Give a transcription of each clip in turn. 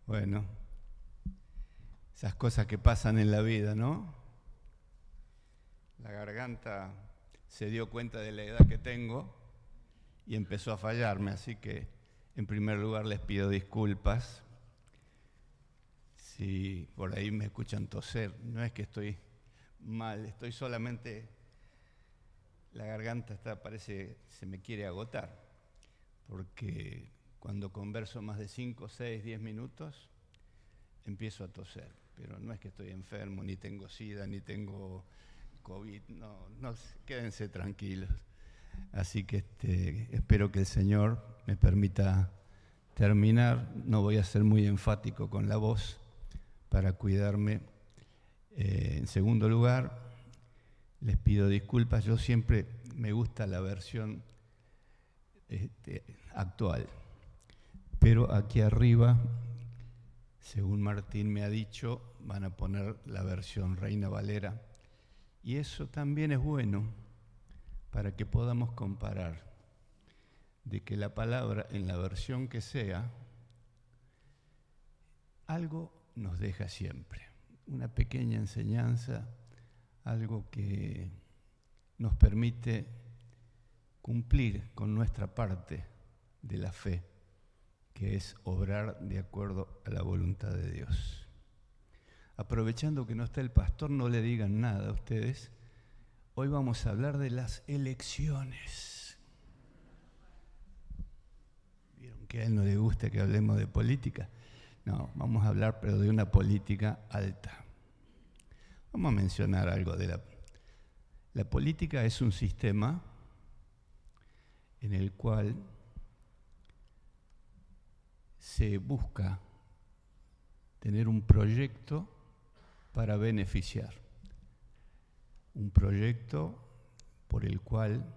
Bueno, esas cosas que pasan en la vida, ¿no? La garganta se dio cuenta de la edad que tengo y empezó a fallarme, así que en primer lugar les pido disculpas si por ahí me escuchan toser. No es que estoy mal, estoy solamente, la garganta parece se me quiere agotar, porque cuando converso más de 5, 6, 10 minutos empiezo a toser, pero no es que estoy enfermo, ni tengo SIDA, ni tengo COVID, no, quédense tranquilos. Así que espero que el Señor me permita terminar. No voy a ser muy enfático con la voz para cuidarme. En segundo lugar, les pido disculpas. Yo siempre me gusta la versión actual, pero aquí arriba, según Martín me ha dicho, van a poner la versión Reina Valera, y eso también es bueno para que podamos comparar de que la palabra en la versión que sea, algo nos deja siempre, una pequeña enseñanza, algo que nos permite cumplir con nuestra parte de la fe, que es obrar de acuerdo a la voluntad de Dios. Aprovechando que no está el pastor, no le digan nada a ustedes. Hoy vamos a hablar de las elecciones. ¿Vieron que a él no le gusta que hablemos de política? No, vamos a hablar pero de una política alta. Vamos a mencionar algo de la política. Es un sistema en el cual se busca tener un proyecto para beneficiar. Un proyecto por el cual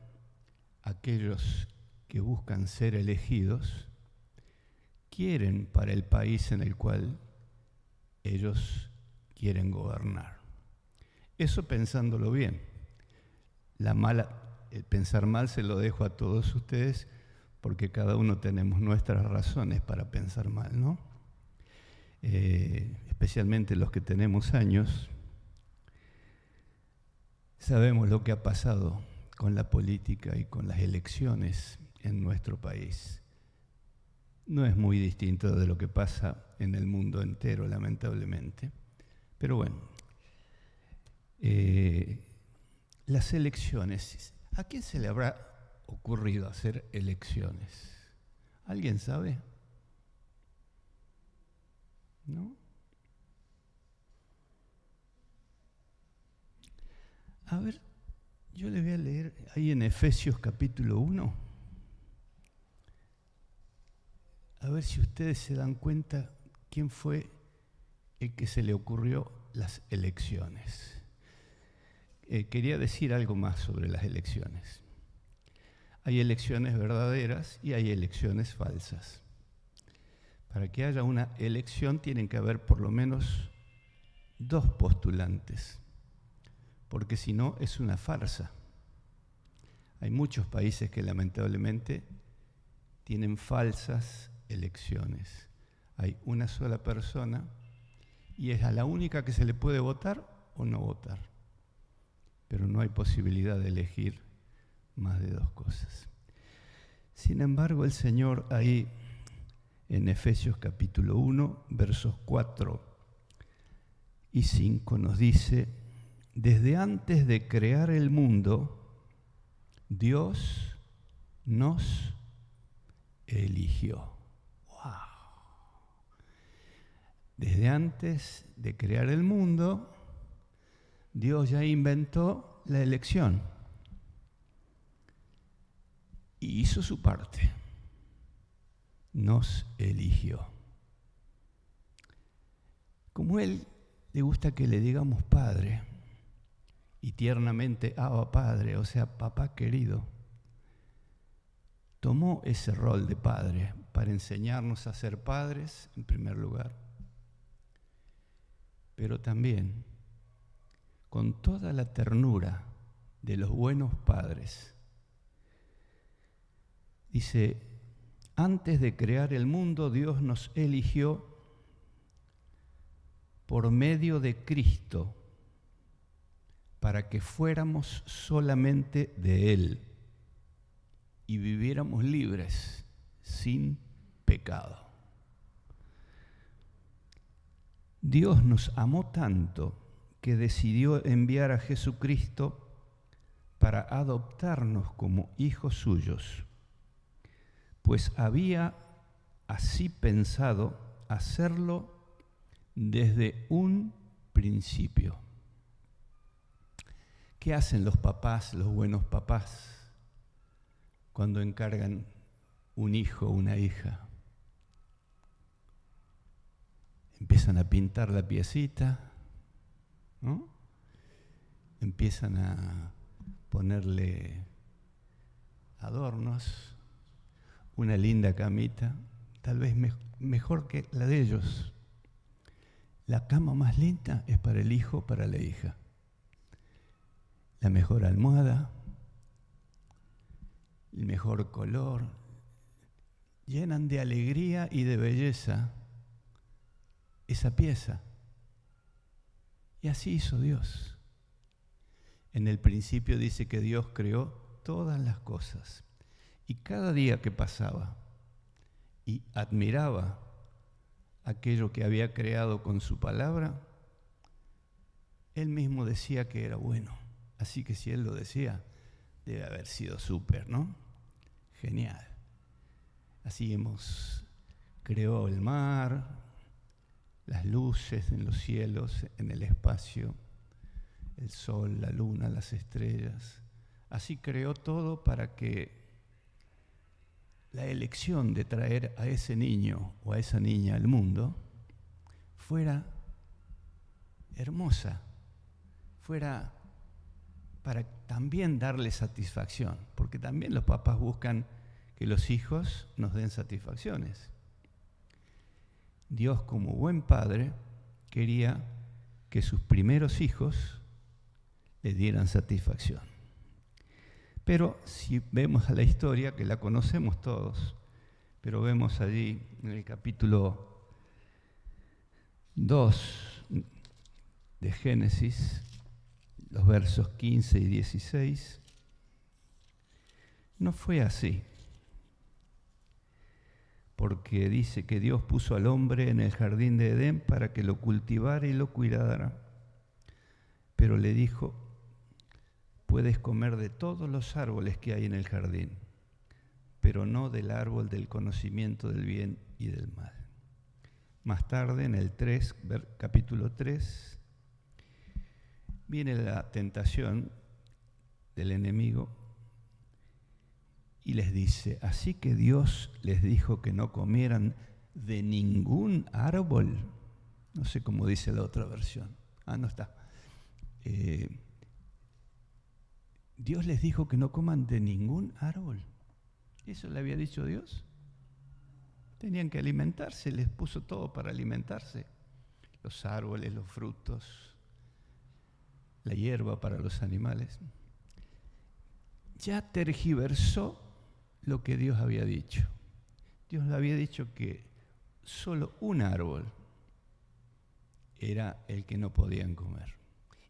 aquellos que buscan ser elegidos quieren para el país en el cual ellos quieren gobernar. Eso pensándolo bien. El pensar mal se lo dejo a todos ustedes, porque cada uno tenemos nuestras razones para pensar mal, ¿no? Especialmente los que tenemos años, sabemos lo que ha pasado con la política y con las elecciones en nuestro país. No es muy distinto de lo que pasa en el mundo entero, lamentablemente. Pero bueno, las elecciones, ¿a quién se le habrá ocurrido hacer elecciones? ¿Alguien sabe? ¿No? A ver, yo le voy a leer ahí en Efesios capítulo 1. A ver si ustedes se dan cuenta quién fue el que se le ocurrió las elecciones. Quería decir algo más sobre las elecciones. Hay elecciones verdaderas y hay elecciones falsas. Para que haya una elección tienen que haber por lo menos 2 postulantes, porque si no es una farsa. Hay muchos países que lamentablemente tienen falsas elecciones. Hay una sola persona y es a la única que se le puede votar o no votar, pero no hay posibilidad de elegir más de 2 cosas. Sin embargo, el Señor ahí en Efesios capítulo 1, versos 4 y 5 nos dice: desde antes de crear el mundo, Dios nos eligió. ¡Wow! Desde antes de crear el mundo, Dios ya inventó la elección y hizo su parte. Nos eligió. Como Él le gusta que le digamos Padre, y tiernamente Abba Padre, o sea, papá querido, tomó ese rol de padre para enseñarnos a ser padres en primer lugar, pero también con toda la ternura de los buenos padres. Dice: antes de crear el mundo, Dios nos eligió por medio de Cristo, para que fuéramos solamente de Él y viviéramos libres, sin pecado. Dios nos amó tanto que decidió enviar a Jesucristo para adoptarnos como hijos suyos, pues había así pensado hacerlo desde un principio. ¿Qué hacen los papás, los buenos papás, cuando encargan un hijo o una hija? Empiezan a pintar la piecita, ¿no? Empiezan a ponerle adornos, una linda camita, tal vez mejor que la de ellos. La cama más linda es para el hijo, para la hija. La mejor almohada, el mejor color, llenan de alegría y de belleza esa pieza. Y así hizo Dios. En el principio dice que Dios creó todas las cosas. Y cada día que pasaba y admiraba aquello que había creado con su palabra, Él mismo decía que era bueno. Así que si Él lo decía, debe haber sido súper, ¿no? Genial. Así creó el mar, las luces en los cielos, en el espacio, el sol, la luna, las estrellas. Así creó todo para que la elección de traer a ese niño o a esa niña al mundo fuera hermosa, fuera para también darle satisfacción, porque también los papás buscan que los hijos nos den satisfacciones. Dios, como buen padre, quería que sus primeros hijos le dieran satisfacción. Pero si vemos a la historia, que la conocemos todos, pero vemos allí en el capítulo 2 de Génesis, los versos 15 y 16, no fue así. Porque dice que Dios puso al hombre en el jardín de Edén para que lo cultivara y lo cuidara. Pero le dijo: puedes comer de todos los árboles que hay en el jardín, pero no del árbol del conocimiento del bien y del mal. Más tarde, en el capítulo 3, viene la tentación del enemigo y les dice: así que Dios les dijo que no comieran de ningún árbol. No sé cómo dice la otra versión. No está. Dios les dijo que no coman de ningún árbol. ¿Eso le había dicho Dios? Tenían que alimentarse, les puso todo para alimentarse. Los árboles, los frutos, la hierba para los animales. Ya tergiversó lo que Dios había dicho. Dios le había dicho que solo un árbol era el que no podían comer.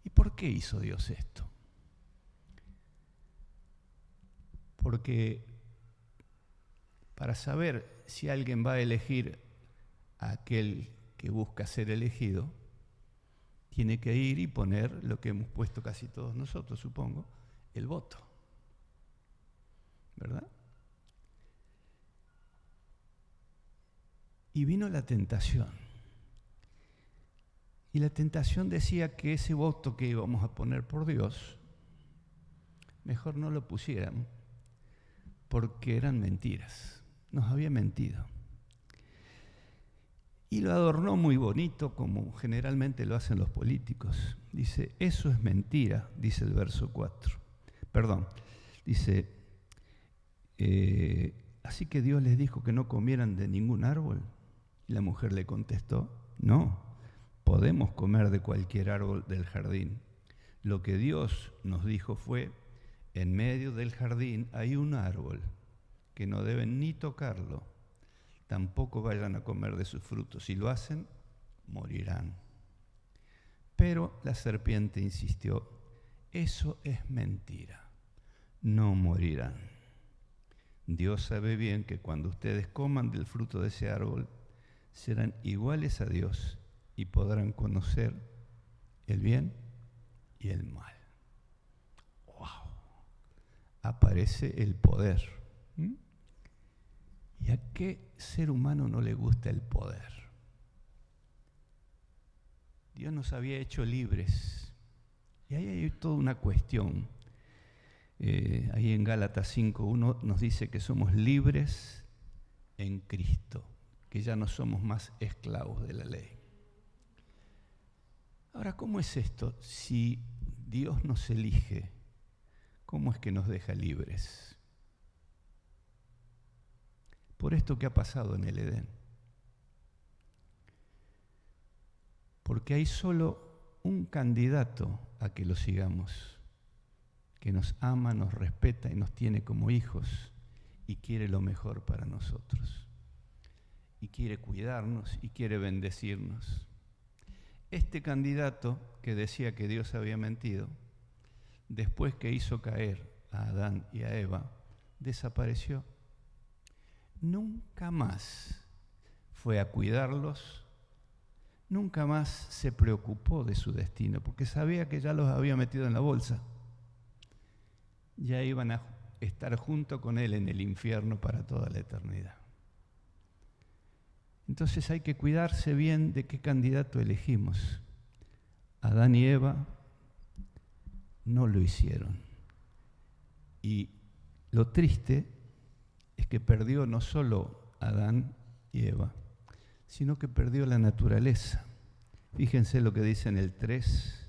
¿Y por qué hizo Dios esto? Porque para saber si alguien va a elegir a aquel que busca ser elegido, tiene que ir y poner lo que hemos puesto casi todos nosotros, supongo, el voto. ¿Verdad? Y vino la tentación. Y la tentación decía que ese voto que íbamos a poner por Dios, mejor no lo pusieran, porque eran mentiras. Nos había mentido. Y lo adornó muy bonito, como generalmente lo hacen los políticos. Dice: eso es mentira, dice el verso 4. Perdón, dice: así que Dios les dijo que no comieran de ningún árbol. Y la mujer le contestó: no, podemos comer de cualquier árbol del jardín. Lo que Dios nos dijo fue: en medio del jardín hay un árbol que no deben ni tocarlo, tampoco vayan a comer de sus frutos. Si lo hacen, morirán. Pero la serpiente insistió: eso es mentira, no morirán. Dios sabe bien que cuando ustedes coman del fruto de ese árbol, serán iguales a Dios y podrán conocer el bien y el mal. ¡Wow! Aparece el poder. ¿Y a qué ser humano no le gusta el poder? Dios nos había hecho libres. Y ahí hay toda una cuestión. Ahí en Gálatas 5:1 nos dice que somos libres en Cristo, que ya no somos más esclavos de la ley. Ahora, ¿cómo es esto? Si Dios nos elige, ¿cómo es que nos deja libres? Por esto que ha pasado en el Edén. Porque hay solo un candidato a que lo sigamos, que nos ama, nos respeta y nos tiene como hijos y quiere lo mejor para nosotros. Y quiere cuidarnos y quiere bendecirnos. Este candidato que decía que Dios había mentido, después que hizo caer a Adán y a Eva, desapareció. Nunca más fue a cuidarlos, nunca más se preocupó de su destino, porque sabía que ya los había metido en la bolsa. Ya iban a estar junto con él en el infierno para toda la eternidad. Entonces hay que cuidarse bien de qué candidato elegimos. Adán y Eva no lo hicieron. Y lo triste es que perdió no solo Adán y Eva, sino que perdió la naturaleza. Fíjense lo que dice en el 3.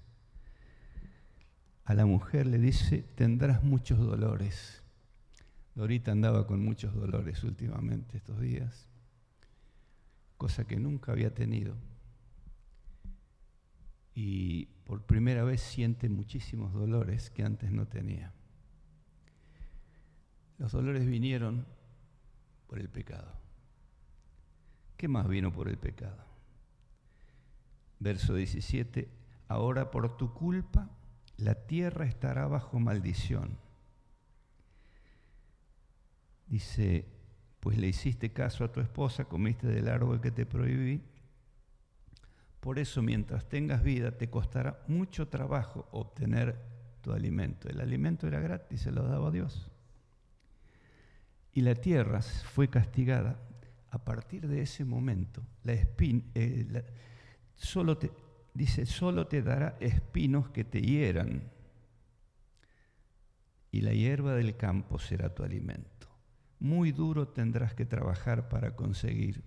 A la mujer le dice: tendrás muchos dolores. Dorita andaba con muchos dolores últimamente estos días, cosa que nunca había tenido. Y por primera vez siente muchísimos dolores que antes no tenía. Los dolores vinieron por el pecado. ¿Qué más vino por el pecado? Verso 17: ahora por tu culpa la tierra estará bajo maldición. Dice: pues le hiciste caso a tu esposa, comiste del árbol que te prohibí. Por eso, mientras tengas vida, te costará mucho trabajo obtener tu alimento. El alimento era gratis, se lo daba Dios. Y la tierra fue castigada. A partir de ese momento, solo te dará espinos que te hieran, y la hierba del campo será tu alimento. Muy duro tendrás que trabajar para conseguir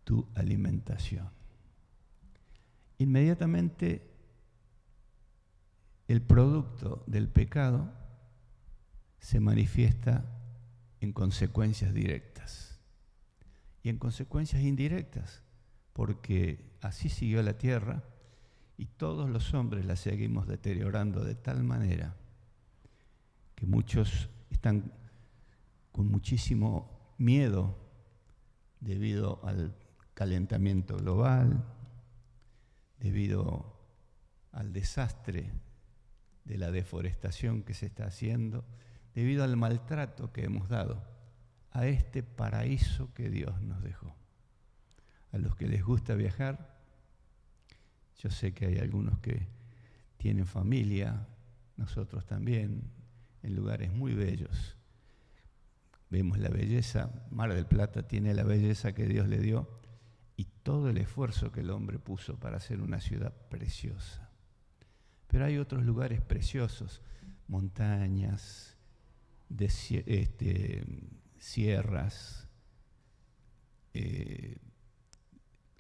tu alimentación. Inmediatamente el producto del pecado se manifiesta en consecuencias directas y en consecuencias indirectas, porque así siguió la tierra y todos los hombres la seguimos deteriorando de tal manera que muchos están con muchísimo miedo debido al calentamiento global, debido al desastre de la deforestación que se está haciendo, debido al maltrato que hemos dado a este paraíso que Dios nos dejó. A los que les gusta viajar, yo sé que hay algunos que tienen familia, nosotros también, en lugares muy bellos. Vemos la belleza, Mar del Plata tiene la belleza que Dios le dio y todo el esfuerzo que el hombre puso para hacer una ciudad preciosa. Pero hay otros lugares preciosos, montañas, sierras,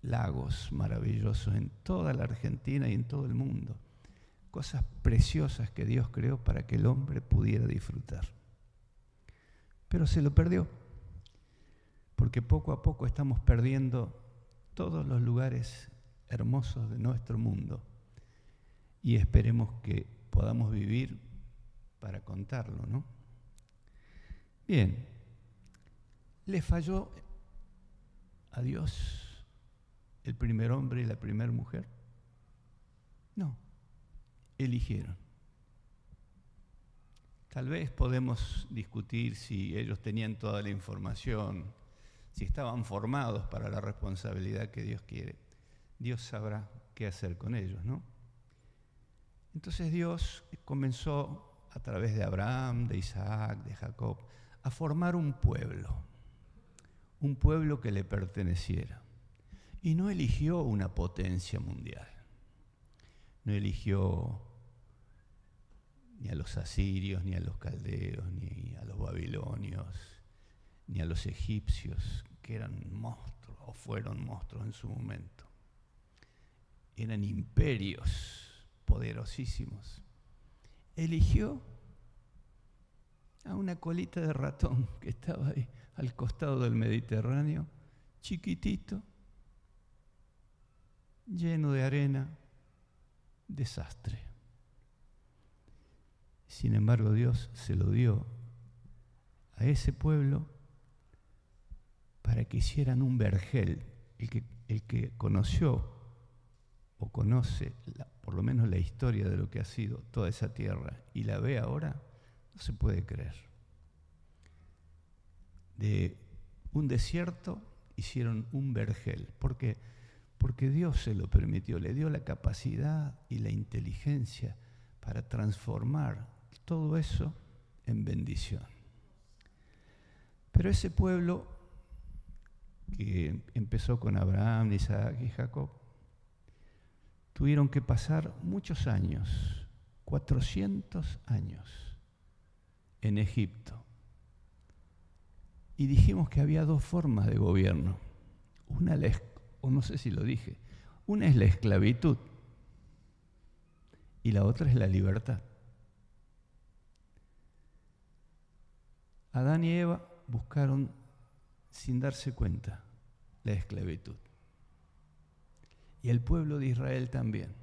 lagos maravillosos en toda la Argentina y en todo el mundo. Cosas preciosas que Dios creó para que el hombre pudiera disfrutar. Pero se lo perdió, porque poco a poco estamos perdiendo todos los lugares hermosos de nuestro mundo y esperemos que podamos vivir para contarlo, ¿no? Bien, ¿le falló a Dios el primer hombre y la primera mujer? No, eligieron. Tal vez podemos discutir si ellos tenían toda la información, si estaban formados para la responsabilidad que Dios quiere. Dios sabrá qué hacer con ellos, ¿no? Entonces Dios comenzó a través de Abraham, de Isaac, de Jacob, a formar un pueblo que le perteneciera. Y no eligió una potencia mundial, no eligió ni a los asirios, ni a los caldeos, ni a los babilonios, ni a los egipcios, que eran monstruos o fueron monstruos en su momento. Eran imperios poderosísimos. Eligió a una colita de ratón que estaba ahí al costado del Mediterráneo, chiquitito, lleno de arena, desastre. Sin embargo, Dios se lo dio a ese pueblo para que hicieran un vergel. El que conoció o conoce por lo menos la historia de lo que ha sido toda esa tierra y la ve ahora, no se puede creer. De un desierto hicieron un vergel. ¿Por qué? Porque Dios se lo permitió, le dio la capacidad y la inteligencia para transformar todo eso en bendición. Pero ese pueblo que empezó con Abraham, Isaac y Jacob, tuvieron que pasar muchos años, 400 años, en Egipto. Y dijimos que había dos formas de gobierno. Una, o no sé si lo dije, una es la esclavitud y la otra es la libertad. Adán y Eva buscaron, sin darse cuenta, la esclavitud. Y el pueblo de Israel también.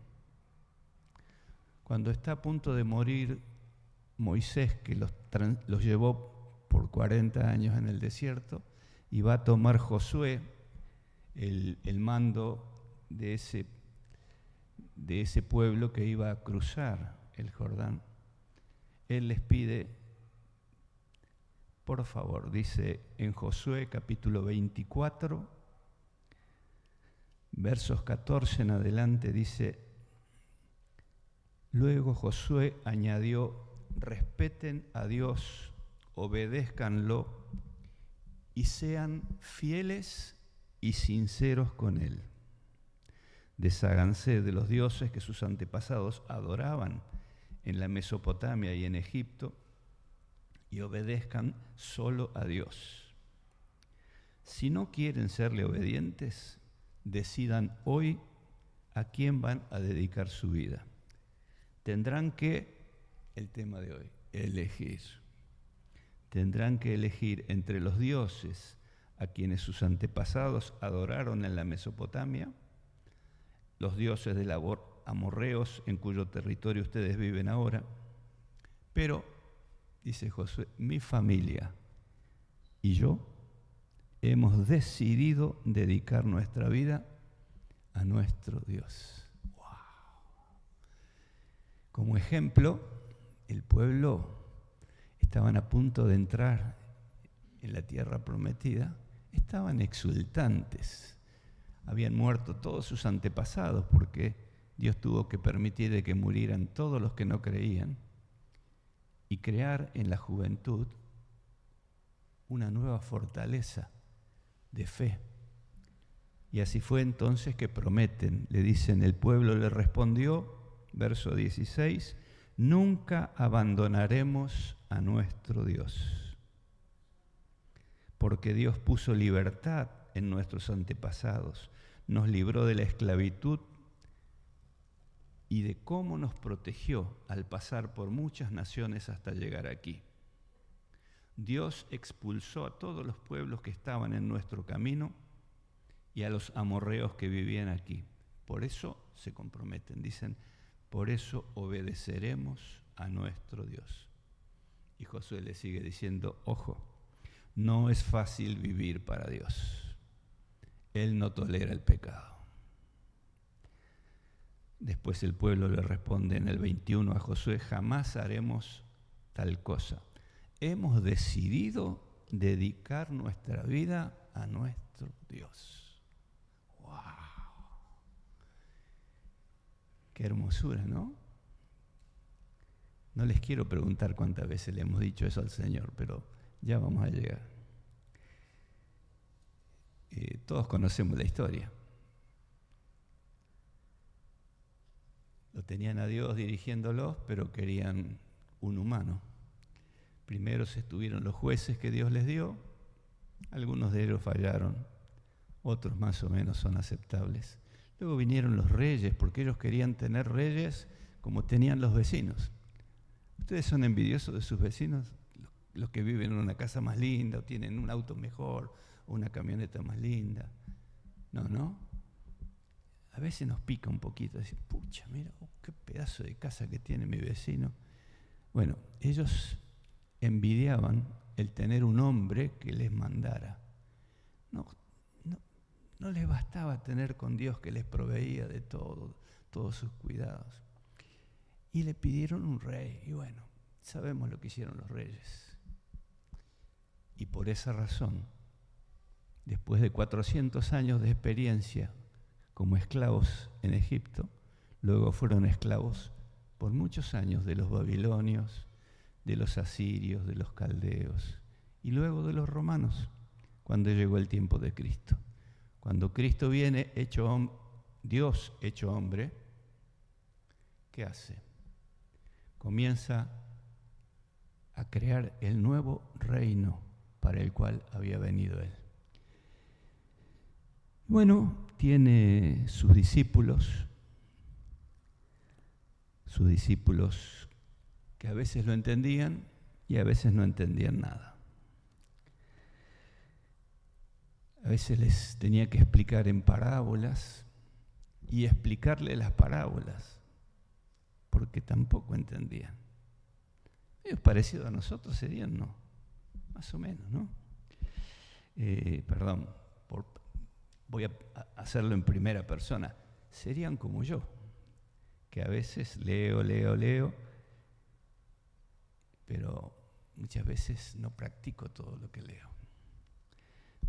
Cuando está a punto de morir Moisés, que los llevó por 40 años en el desierto, y va a tomar Josué el mando de ese pueblo que iba a cruzar el Jordán, él les pide, por favor, dice en Josué capítulo 24, versos 14 en adelante, dice: luego Josué añadió: respeten a Dios, obedézcanlo y sean fieles y sinceros con Él. Desháganse de los dioses que sus antepasados adoraban en la Mesopotamia y en Egipto y obedezcan solo a Dios. Si no quieren serle obedientes, decidan hoy a quién van a dedicar su vida. Tendrán que, el tema de hoy, elegir. Tendrán que elegir entre los dioses a quienes sus antepasados adoraron en la Mesopotamia, los dioses de los amorreos en cuyo territorio ustedes viven ahora, pero, dice Josué, mi familia y yo hemos decidido dedicar nuestra vida a nuestro Dios. ¡Wow! Como ejemplo, el pueblo estaban a punto de entrar en la tierra prometida, estaban exultantes. Habían muerto todos sus antepasados porque Dios tuvo que permitir de que murieran todos los que no creían y crear en la juventud una nueva fortaleza de fe. Y así fue entonces que prometen, le dicen, el pueblo le respondió, verso 16, nunca abandonaremos a nuestro Dios, porque Dios puso libertad en nuestros antepasados, nos libró de la esclavitud y de cómo nos protegió al pasar por muchas naciones hasta llegar aquí. Dios expulsó a todos los pueblos que estaban en nuestro camino y a los amorreos que vivían aquí. Por eso se comprometen, dicen, por eso obedeceremos a nuestro Dios. Y Josué le sigue diciendo, ojo, no es fácil vivir para Dios. Él no tolera el pecado. Después el pueblo le responde en el 21 a Josué: jamás haremos tal cosa. Hemos decidido dedicar nuestra vida a nuestro Dios. ¡Wow! Qué hermosura, ¿no? No les quiero preguntar cuántas veces le hemos dicho eso al Señor, pero ya vamos a llegar. Todos conocemos la historia. Lo tenían a Dios dirigiéndolos, pero querían un humano. Primero se estuvieron los jueces que Dios les dio, algunos de ellos fallaron, otros más o menos son aceptables. Luego vinieron los reyes, porque ellos querían tener reyes como tenían los vecinos. ¿Ustedes son envidiosos de sus vecinos? Los que viven en una casa más linda, o tienen un auto mejor, o una camioneta más linda. No. A veces nos pica un poquito, decir, pucha, mira, qué pedazo de casa que tiene mi vecino. Bueno, ellos envidiaban el tener un hombre que les mandara. No les bastaba tener con Dios que les proveía de todo, todos sus cuidados. Y le pidieron un rey, y bueno, sabemos lo que hicieron los reyes. Y por esa razón, después de 400 años de experiencia como esclavos en Egipto, luego fueron esclavos por muchos años de los babilonios, de los asirios, de los caldeos, y luego de los romanos, cuando llegó el tiempo de Cristo. Cuando Cristo viene, Dios hecho hombre, ¿qué hace? Comienza a crear el nuevo reino para el cual había venido Él. Bueno, tiene sus discípulos que a veces lo entendían y a veces no entendían nada. A veces les tenía que explicar en parábolas y explicarle las parábolas, porque tampoco entendían. Ellos parecidos a nosotros serían, ¿no? Más o menos, ¿no? Voy a hacerlo en primera persona. Serían como yo, que a veces leo, pero muchas veces no practico todo lo que leo.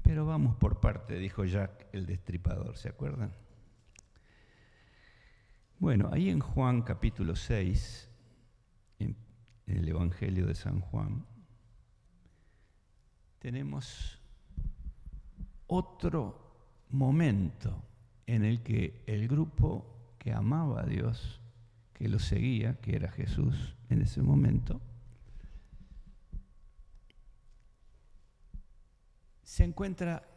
Pero vamos por parte, dijo Jack el Destripador, ¿se acuerdan? Bueno, ahí en Juan capítulo 6, en el Evangelio de San Juan, tenemos otro momento en el que el grupo que amaba a Dios, que lo seguía, que era Jesús en ese momento, se encuentra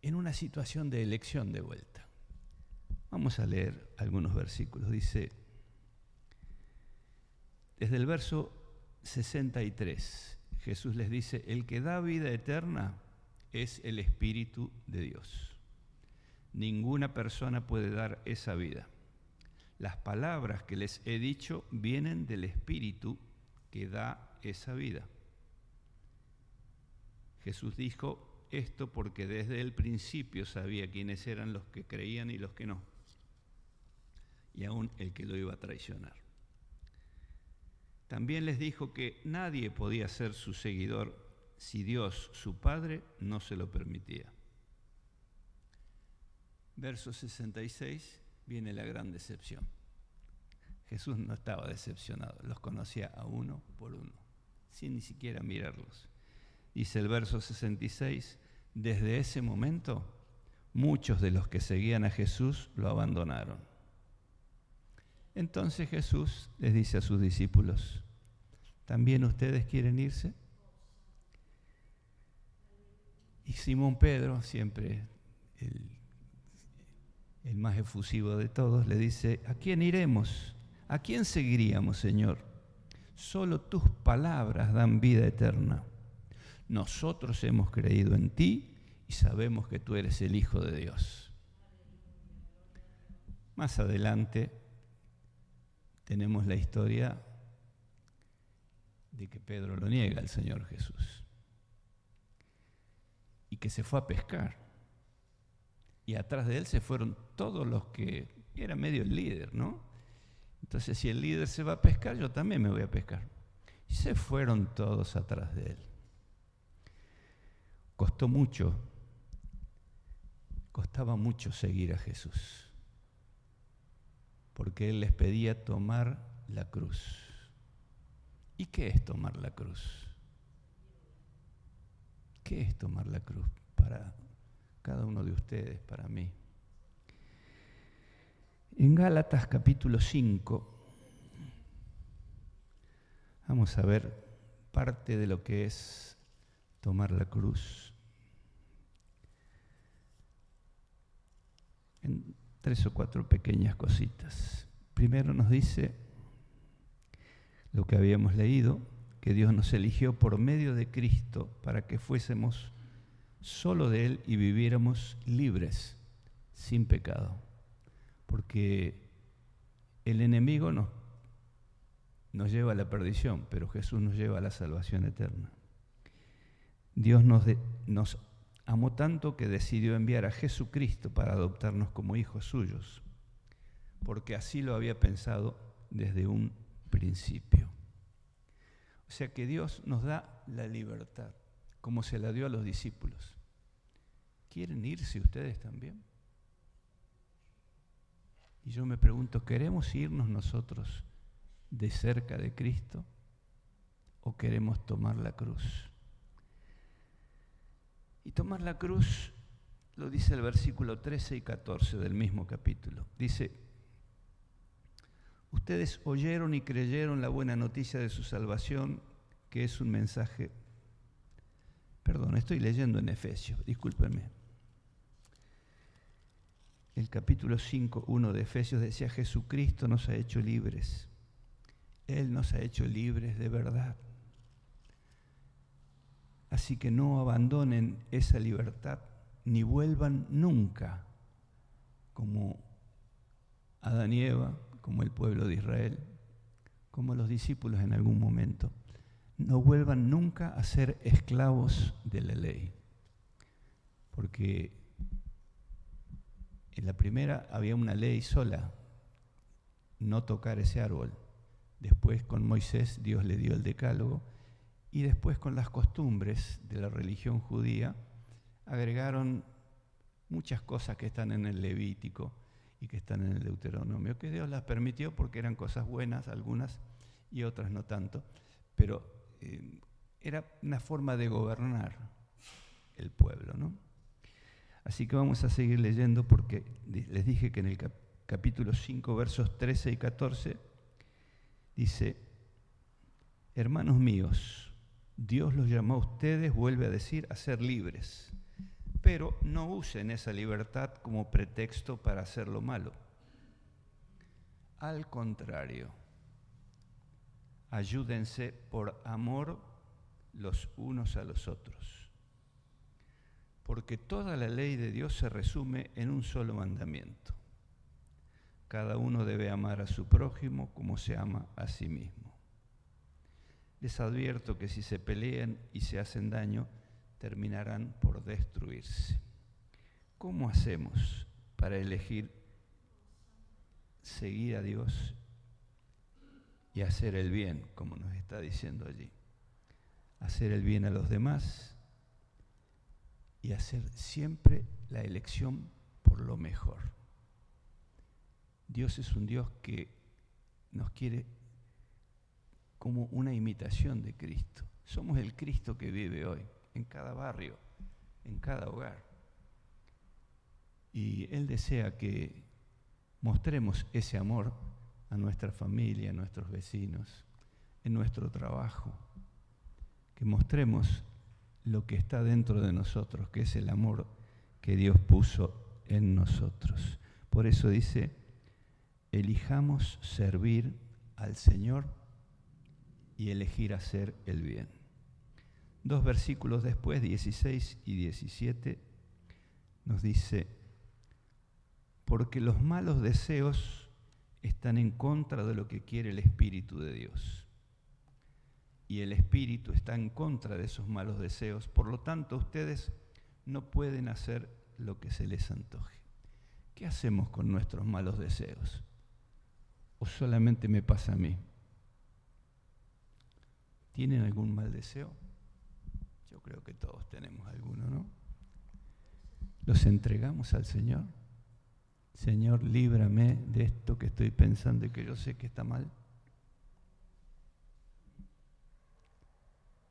en una situación de elección de vuelta. Vamos a leer algunos versículos. Dice, desde el verso 63, Jesús les dice, el que da vida eterna es el Espíritu de Dios. Ninguna persona puede dar esa vida. Las palabras que les he dicho vienen del Espíritu que da esa vida. Jesús dijo esto porque desde el principio sabía quiénes eran los que creían y los que no, y aún el que lo iba a traicionar. También les dijo que nadie podía ser su seguidor si Dios, su Padre, no se lo permitía. Verso 66, viene la gran decepción. Jesús no estaba decepcionado, los conocía a uno por uno, sin ni siquiera mirarlos. Dice el verso 66, desde ese momento, muchos de los que seguían a Jesús lo abandonaron. Entonces Jesús les dice a sus discípulos, ¿también ustedes quieren irse? Y Simón Pedro, siempre el más efusivo de todos, le dice, ¿a quién iremos? ¿A quién seguiríamos, Señor? Solo tus palabras dan vida eterna. Nosotros hemos creído en ti y sabemos que tú eres el Hijo de Dios. Más adelante tenemos la historia de que Pedro lo niega al Señor Jesús y que se fue a pescar. Y atrás de él se fueron todos los que era medio el líder, ¿no? Entonces, si el líder se va a pescar, yo también me voy a pescar. Y se fueron todos atrás de él. Costaba mucho seguir a Jesús, porque él les pedía tomar la cruz. ¿Y qué es tomar la cruz? ¿Qué es tomar la cruz para cada uno de ustedes, para mí? En Gálatas capítulo 5, vamos a ver parte de lo que es tomar la cruz. En 3 o 4 pequeñas cositas. Primero nos dice lo que habíamos leído, que Dios nos eligió por medio de Cristo para que fuésemos solo de Él y viviéramos libres, sin pecado. Porque el enemigo nos lleva a la perdición, pero Jesús nos lleva a la salvación eterna. Dios nos amó tanto que decidió enviar a Jesucristo para adoptarnos como hijos suyos, porque así lo había pensado desde un principio. O sea que Dios nos da la libertad, como se la dio a los discípulos. ¿Quieren irse ustedes también? Y yo me pregunto, ¿queremos irnos nosotros de cerca de Cristo o queremos tomar la cruz? Y tomar la cruz lo dice el versículo 13 y 14 del mismo capítulo. Dice: ustedes oyeron y creyeron la buena noticia de su salvación, que es un mensaje... Perdón, estoy leyendo en Efesios, discúlpenme. El capítulo 5, 1 de Efesios decía: Jesucristo nos ha hecho libres. Él nos ha hecho libres de verdad. Así que no abandonen esa libertad, ni vuelvan nunca como Adán y Eva, como el pueblo de Israel, como los discípulos en algún momento. No vuelvan nunca a ser esclavos de la ley. Porque en la primera había una ley sola, no tocar ese árbol. Después con Moisés Dios le dio el decálogo, y después con las costumbres de la religión judía agregaron muchas cosas que están en el Levítico y que están en el Deuteronomio, que Dios las permitió porque eran cosas buenas, algunas, y otras no tanto, pero era una forma de gobernar el pueblo, ¿no? Así que vamos a seguir leyendo, porque les dije que en el capítulo 5, versos 13 y 14, dice: hermanos míos, Dios los llamó a ustedes, vuelve a decir, a ser libres, pero no usen esa libertad como pretexto para hacer lo malo. Al contrario, ayúdense por amor los unos a los otros, porque toda la ley de Dios se resume en un solo mandamiento: cada uno debe amar a su prójimo como se ama a sí mismo. Les advierto que si se pelean y se hacen daño, terminarán por destruirse. ¿Cómo hacemos para elegir seguir a Dios y hacer el bien, como nos está diciendo allí? Hacer el bien a los demás y hacer siempre la elección por lo mejor. Dios es un Dios que nos quiere como una imitación de Cristo. Somos el Cristo que vive hoy, en cada barrio, en cada hogar. Y Él desea que mostremos ese amor a nuestra familia, a nuestros vecinos, en nuestro trabajo. Que mostremos lo que está dentro de nosotros, que es el amor que Dios puso en nosotros. Por eso dice: elijamos servir al Señor y elegir hacer el bien. 2 versículos después, 16 y 17, nos dice: porque los malos deseos están en contra de lo que quiere el Espíritu de Dios. Y el Espíritu está en contra de esos malos deseos. Por lo tanto, ustedes no pueden hacer lo que se les antoje. ¿Qué hacemos con nuestros malos deseos? o solamente me pasa a mí? ¿Tienen algún mal deseo? Yo creo que todos tenemos alguno, ¿no? ¿Los entregamos al Señor? Señor, líbrame de esto que estoy pensando y que yo sé que está mal.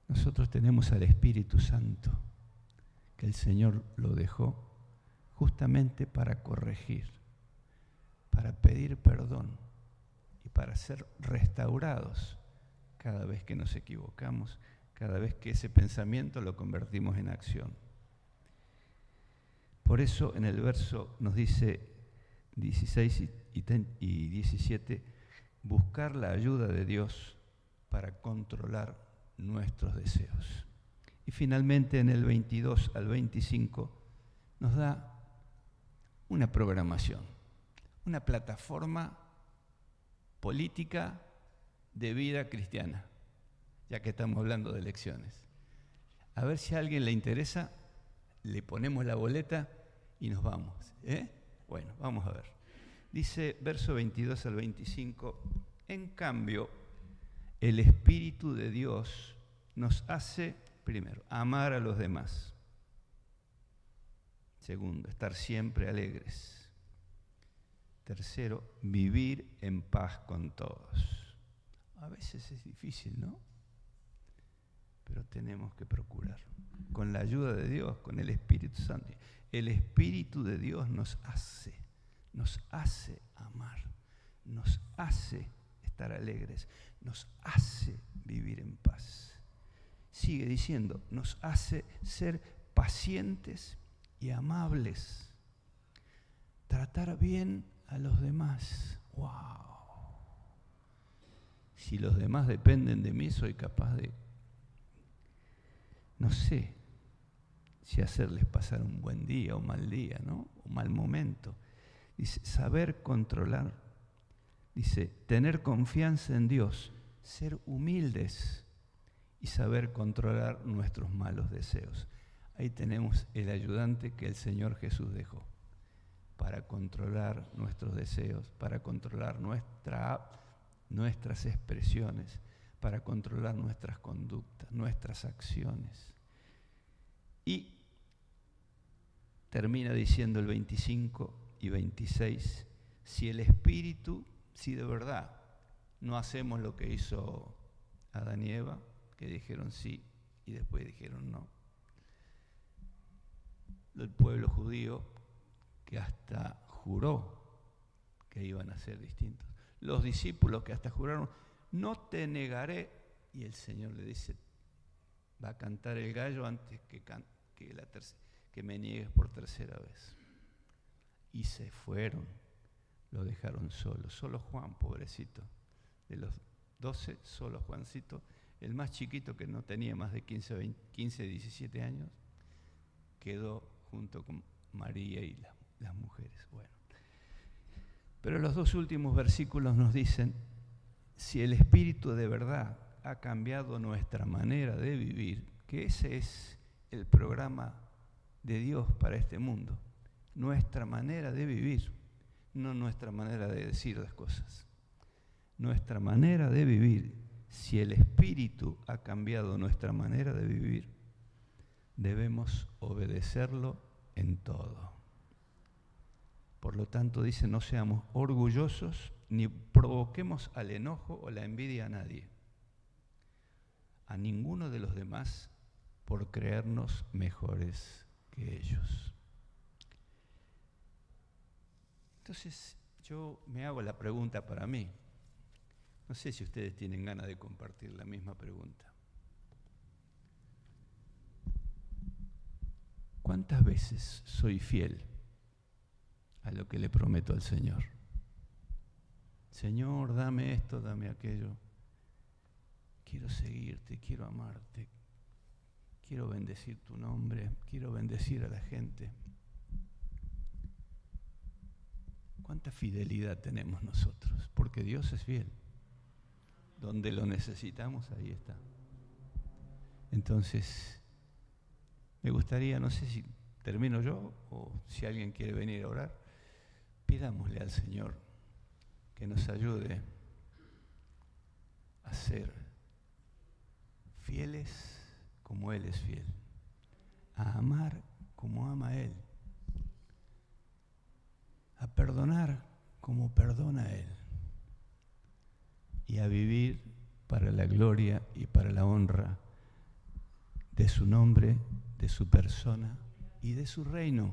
Nosotros tenemos al Espíritu Santo, que el Señor lo dejó justamente para corregir, para pedir perdón y para ser restaurados cada vez que nos equivocamos, cada vez que ese pensamiento lo convertimos en acción. Por eso en el verso nos dice 16 y 17, buscar la ayuda de Dios para controlar nuestros deseos. Y finalmente en el 22 al 25 nos da una programación, una plataforma política de vida cristiana, ya que estamos hablando de elecciones. A ver si a alguien le interesa, le ponemos la boleta y nos vamos. Bueno, vamos a ver. Dice, verso 22 al 25, en cambio, el Espíritu de Dios nos hace, primero, amar a los demás. Segundo, estar siempre alegres. Tercero, vivir en paz con todos. A veces es difícil, ¿no? Pero tenemos que procurar. Con la ayuda de Dios, con el Espíritu Santo. El Espíritu de Dios nos hace amar, nos hace estar alegres, nos hace vivir en paz. Sigue diciendo, nos hace ser pacientes y amables, tratar bien a los demás. ¡Wow! Si los demás dependen de mí, soy capaz de, no sé, si hacerles pasar un buen día o mal día, ¿no? Un mal momento. Dice, saber controlar. Dice, tener confianza en Dios, ser humildes y saber controlar nuestros malos deseos. Ahí tenemos el ayudante que el Señor Jesús dejó para controlar nuestros deseos, para controlar nuestras expresiones, para controlar nuestras conductas, nuestras acciones. Y termina diciendo el 25 y 26, si el Espíritu, si de verdad no hacemos lo que hizo Adán y Eva, que dijeron sí y después dijeron no. El pueblo judío que hasta juró que iban a ser distintos. Los discípulos que hasta juraron, no te negaré, y el Señor le dice, va a cantar el gallo antes que me niegues por tercera vez. Y se fueron, lo dejaron solo. Solo Juan, pobrecito. De los 12, solo Juancito, el más chiquito que no tenía más de 15, 17 años, quedó junto con María y las mujeres. Bueno. Pero los dos últimos versículos nos dicen, si el Espíritu de verdad ha cambiado nuestra manera de vivir, que ese es el programa de Dios para este mundo, nuestra manera de vivir, no nuestra manera de decir las cosas. Nuestra manera de vivir, si el Espíritu ha cambiado nuestra manera de vivir, debemos obedecerlo en todo. Por lo tanto, dice, no seamos orgullosos ni provoquemos al enojo o la envidia a nadie, a ninguno de los demás, por creernos mejores que ellos. Entonces, yo me hago la pregunta para mí. No sé si ustedes tienen ganas de compartir la misma pregunta. ¿Cuántas veces soy fiel a lo que le prometo al Señor? Señor, dame esto, dame aquello. Quiero seguirte, quiero amarte, quiero bendecir tu nombre, quiero bendecir a la gente. ¿Cuánta fidelidad tenemos nosotros? Porque Dios es fiel. Donde lo necesitamos, ahí está. Entonces, me gustaría, no sé si termino yo o si alguien quiere venir a orar, pidámosle al Señor que nos ayude a ser fieles como Él es fiel, a amar como ama Él, a perdonar como perdona Él y a vivir para la gloria y para la honra de su nombre, de su persona y de su reino,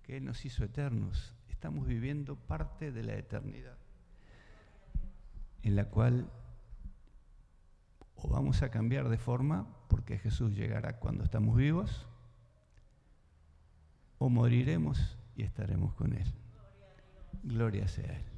que Él nos hizo eternos. Estamos viviendo parte de la eternidad, en la cual o vamos a cambiar de forma, porque Jesús llegará cuando estamos vivos, o moriremos y estaremos con Él. Gloria sea a Él.